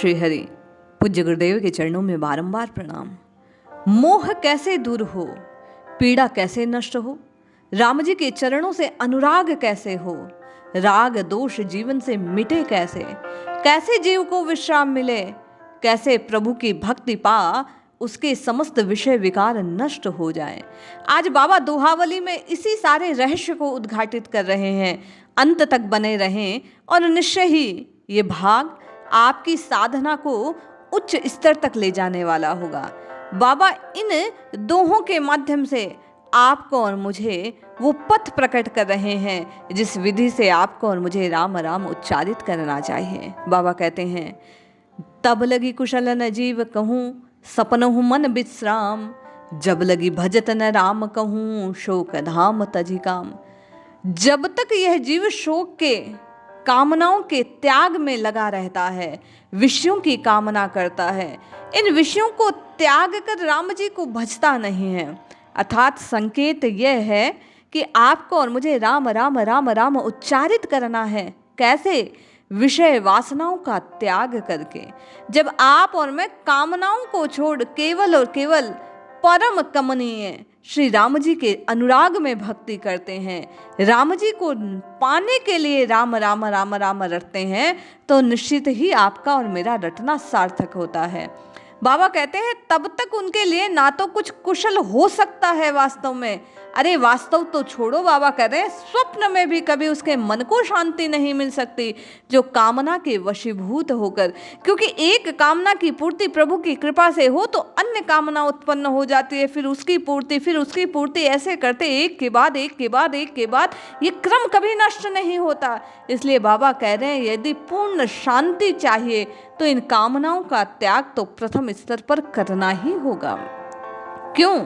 श्री हरि। पूज्य गुरुदेव के चरणों में बारंबार प्रणाम। मोह कैसे दूर हो, पीड़ा कैसे नष्ट हो, राम जी के चरणों से अनुराग कैसे हो, राग दोष जीवन से मिटे कैसे, कैसे जीव को विश्राम मिले, कैसे प्रभु की भक्ति पा उसके समस्त विषय विकार नष्ट हो जाएं। आज बाबा दोहावली में इसी सारे रहस्य को उद्घाटित कर रहे हैं। अंत तक बने रहें और निश्चय ही ये भाग आपकी साधना को उच्च स्तर तक ले जाने वाला होगा। बाबा इन दोहों के माध्यम से आपको और मुझे वो पथ प्रकट कर रहे हैं जिस विधि से आपको और मुझे राम राम उच्चारित करना चाहिए। बाबा कहते हैं, तब लगी कुशल न जीव कहूँ, सपनहु मन विश्राम, जब लगी भजत न राम कहूँ, शोक धाम तजी काम। जब तक यह जीव शोक के कामनाओं के त्याग में लगा रहता है, विषयों की कामना करता है, इन विषयों को त्याग कर राम जी को भजता नहीं है, अर्थात संकेत यह है कि आपको और मुझे राम राम राम राम उच्चारित करना है। कैसे? विषय वासनाओं का त्याग करके। जब आप और मैं कामनाओं को छोड़ केवल और केवल परम कमनीय श्री राम जी के अनुराग में भक्ति करते हैं, राम जी को पाने के लिए राम राम राम राम रटते हैं, तो निश्चित ही आपका और मेरा रटना सार्थक होता है। बाबा कहते हैं, तब तक उनके लिए ना तो कुछ कुशल हो सकता है वास्तव में, अरे वास्तव तो छोड़ो, बाबा कह रहे हैं स्वप्न में भी कभी उसके मन को शांति नहीं मिल सकती जो कामना के वशीभूत होकर, क्योंकि एक कामना की पूर्ति प्रभु की कृपा से हो तो अन्य कामना उत्पन्न हो जाती है, फिर उसकी पूर्ति, फिर उसकी पूर्ति, ऐसे करते एक के बाद एक के बाद एक के बाद ये क्रम कभी नष्ट नहीं होता। इसलिए बाबा कह रहे हैं, यदि पूर्ण शांति चाहिए तो इन कामनाओं का त्याग तो प्रथम स्तर पर करना ही होगा। क्यों?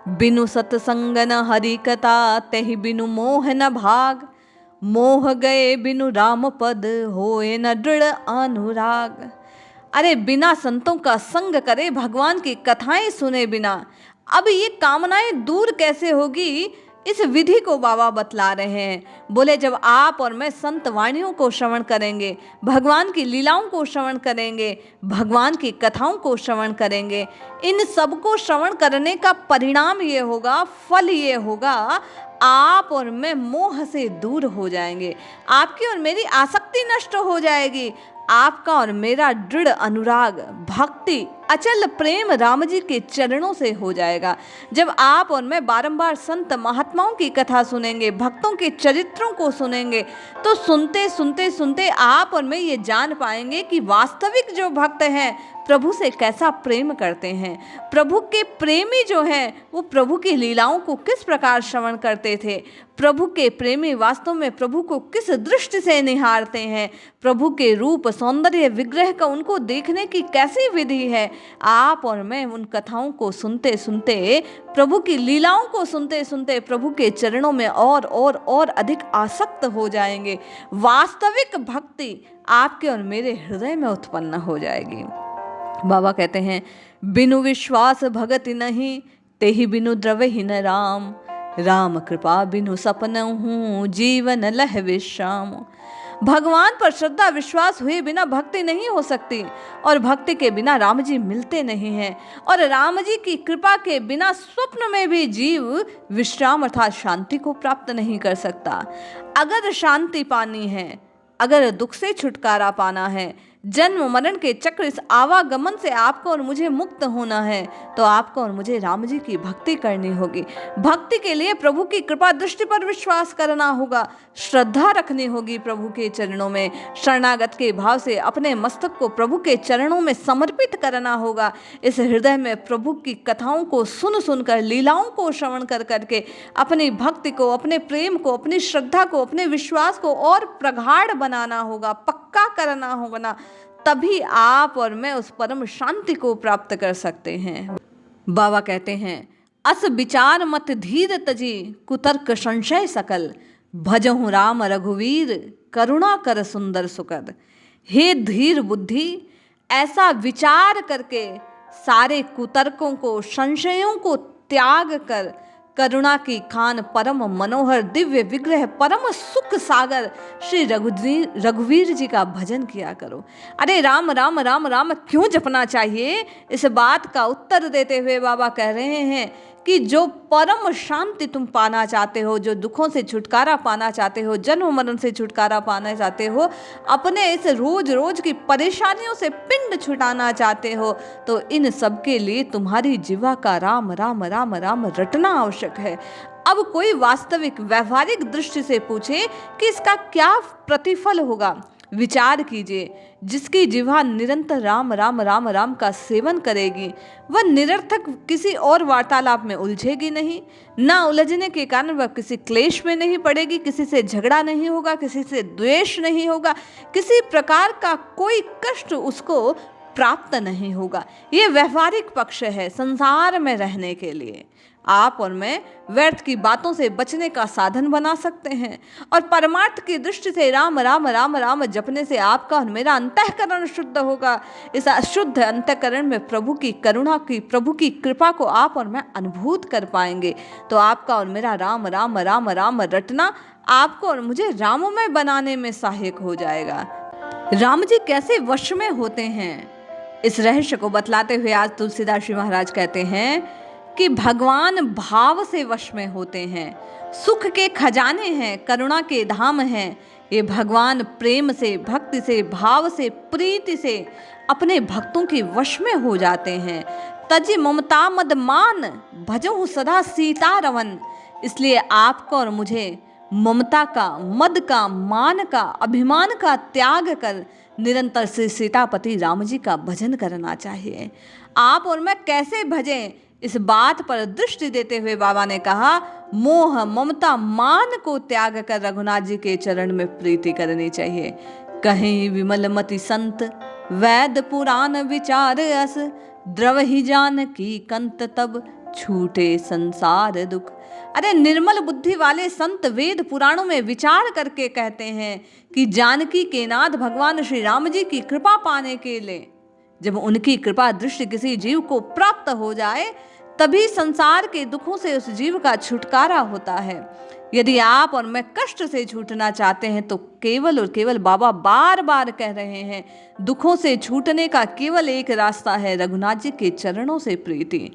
बिनु सत्संग न हरि कथा, तहि बिनु मोह न भाग, मोह गए बिनु राम पद, होए न दृढ़ अनुराग। अरे बिना संतों का संग करे, भगवान की कथाएं सुने बिना अब ये कामनाएं दूर कैसे होगी, इस विधि को बाबा बतला रहे हैं। बोले, जब आप और मैं संत वाणियों को श्रवण करेंगे, भगवान की लीलाओं को श्रवण करेंगे, भगवान की कथाओं को श्रवण करेंगे, इन सब को श्रवण करने का परिणाम ये होगा, फल ये होगा, आप और मैं मोह से दूर हो जाएंगे, आपकी और मेरी आसक्ति नष्ट हो जाएगी, आपका और मेरा दृढ़ अनुराग, भक्ति, अचल प्रेम राम जी के चरणों से हो जाएगा। जब आप और मैं बारंबार संत महात्माओं की कथा सुनेंगे, भक्तों के चरित्रों को सुनेंगे, तो सुनते सुनते सुनते आप और मैं ये जान पाएंगे कि वास्तविक जो भक्त हैं प्रभु से कैसा प्रेम करते हैं, प्रभु के प्रेमी जो हैं वो प्रभु की लीलाओं को किस प्रकार श्रवण करते थे, प्रभु के प्रेमी वास्तव में प्रभु को किस दृष्टि से निहारते हैं, प्रभु के रूप सौंदर्य विग्रह का उनको देखने की कैसी विधि है। आप और मैं उन कथाओं को सुनते सुनते, प्रभु की लीलाओं को सुनते सुनते प्रभु के चरणों में और अधिक आसक्त हो जाएंगे। वास्तविक भक्ति आपके और मेरे हृदय में उत्पन्न हो जाएगी। बाबा कहते हैं, बिनु विश्वास भगति नहीं, तेहि बिनु द्रवहि न राम, राम कृपा बिनु सपनहु, जीवन लह विश्राम। भगवान पर श्रद्धा विश्वास हुए बिना भक्ति नहीं हो सकती, और भक्ति के बिना राम जी मिलते नहीं हैं, और राम जी की कृपा के बिना स्वप्न में भी जीव विश्राम अर्थात शांति को प्राप्त नहीं कर सकता। अगर शांति पानी है, अगर दुख से छुटकारा पाना है, जन्म मरण के चक्र इस आवागमन से आपको और मुझे मुक्त होना है, तो आपको और मुझे राम जी की भक्ति करनी होगी। भक्ति के लिए प्रभु की कृपा दृष्टि पर विश्वास करना होगा, श्रद्धा रखनी होगी प्रभु के चरणों में, शरणागत के भाव से अपने मस्तक को प्रभु के चरणों में समर्पित करना होगा। इस हृदय में प्रभु की कथाओं को सुन सुनकर, लीलाओं को श्रवण कर करके अपनी भक्ति को, अपने प्रेम को, अपनी श्रद्धा को, अपने विश्वास को और प्रगाढ़ बनाना होगा, पक्का करना होगा, तभी आप और मैं उस परम शांति को प्राप्त कर सकते हैं। बाबा कहते हैं, अस विचार मत धीर तजी, कुतर्क संशय सकल, भजहु राम रघुवीर, करुणा कर सुंदर सुकद। हे धीर बुद्धि, ऐसा विचार करके सारे कुतर्कों को, संशयों को त्याग कर करुणा की खान परम मनोहर दिव्य विग्रह परम सुख सागर श्री रघुवीर जी का भजन किया करो। अरे राम राम राम राम क्यों जपना चाहिए, इस बात का उत्तर देते हुए बाबा कह रहे हैं कि जो परम शांति तुम पाना चाहते हो, जो दुखों से छुटकारा पाना चाहते हो, जन्म मरण से छुटकारा पाना चाहते हो, अपने इस रोज रोज की परेशानियों से पिंड छुटाना चाहते हो, तो इन सब के लिए तुम्हारी जीवा का राम राम राम राम रटना आवश्यक है। अब कोई वास्तविक व्यवहारिक दृष्टि से पूछे कि इसका क्या प्रतिफल होगा, विचार कीजिए। जिसकी जिह्वा निरंतर राम राम राम राम का सेवन करेगी वह निरर्थक किसी और वार्तालाप में उलझेगी नहीं, ना उलझने के कारण वह किसी क्लेश में नहीं पड़ेगी, किसी से झगड़ा नहीं होगा, किसी से द्वेष नहीं होगा, किसी प्रकार का कोई कष्ट उसको प्राप्त नहीं होगा। ये व्यवहारिक पक्ष है संसार में रहने के लिए। आप और मैं व्यर्थ की बातों से बचने का साधन बना सकते हैं, और परमार्थ की दृष्टि से राम राम राम राम जपने से आपका और मेरा अंतःकरण शुद्ध होगा। इस अशुद्ध अंतःकरण में प्रभु की करुणा की, प्रभु की कृपा को आप और मैं अनुभूत कर पाएंगे। तो आपका और मेरा राम राम राम राम रटना आपको और मुझे राममय बनाने में सहायक हो जाएगा। राम जी कैसे वश में होते हैं, इस रहस्य को बतलाते हुए आज तुलसीदास जी महाराज कहते हैं कि भगवान भाव से वश में होते हैं, सुख के खजाने हैं, करुणा के धाम हैं। ये भगवान प्रेम से, भक्ति से, भाव से, प्रीति से अपने भक्तों के वश में हो जाते हैं। तज ममता मद मान भजहु सदा सीता रवन। इसलिए आपको और मुझे ममता का, मद का, मान का, अभिमान का त्याग कर निरंतर से सीतापति राम जी का भजन करना चाहिए। आप और मैं कैसे भजें, इस बात पर दृष्टि देते हुए बाबा ने कहा, मोह ममता मान को त्याग कर रघुनाथ जी के चरण में प्रीति करनी चाहिए। कहीं विमलमति संत वैद पुराण विचार अस, द्रवहि जान की कंत तब छूटे संसार दुख। अरे निर्मल बुद्धि वाले संत वेद पुराणों में विचार करके कहते हैं कि जानकी के नाथ भगवान श्री राम जी की कृपा पाने के लिए, जब उनकी कृपा दृष्टि किसी जीव को प्राप्त हो जाए, तभी संसार के दुखों से उस जीव का छुटकारा होता है। यदि आप और मैं कष्ट से छूटना चाहते हैं तो केवल और केवल बाबा बार बार कह रहे हैं, दुखों से छूटने का केवल एक रास्ता है, रघुनाथ जी के चरणों से प्रीति।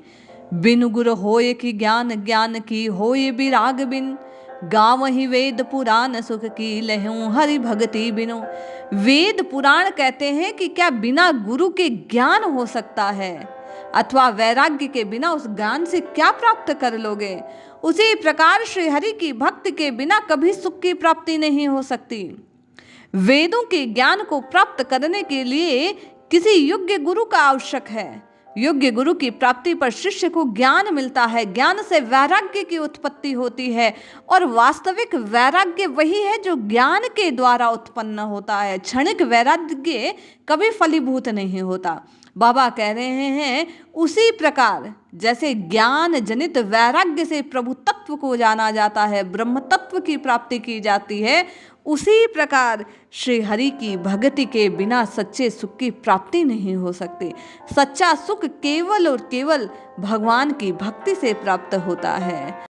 बिनु गुर होय की ज्ञान, ज्ञान की होय विराग बिन, गावहि वेद पुराण सुख की लहूं हरि भक्ति बिनु। वेद पुराण कहते हैं कि क्या बिना गुरु के ज्ञान हो सकता है, अथवा वैराग्य के बिना उस ज्ञान से क्या प्राप्त कर लोगे। उसी प्रकार श्री हरि की भक्ति के बिना कभी सुख की प्राप्ति नहीं हो सकती। वेदों के ज्ञान को प्राप्त करने के लिए किसी योग्य गुरु का आवश्यक है। योग्य गुरु की प्राप्ति पर शिष्य को ज्ञान मिलता है, ज्ञान से वैराग्य की उत्पत्ति होती है, और वास्तविक वैराग्य वही है जो ज्ञान के द्वारा उत्पन्न होता है। क्षणिक वैराग्य कभी फलीभूत नहीं होता। बाबा कह रहे हैं उसी प्रकार जैसे ज्ञान जनित वैराग्य से प्रभु तत्व को जाना जाता है, ब्रह्म तत्व की प्राप्ति की जाती है, उसी प्रकार श्री हरि की भक्ति के बिना सच्चे सुख की प्राप्ति नहीं हो सकती। सच्चा सुख केवल और केवल भगवान की भक्ति से प्राप्त होता है।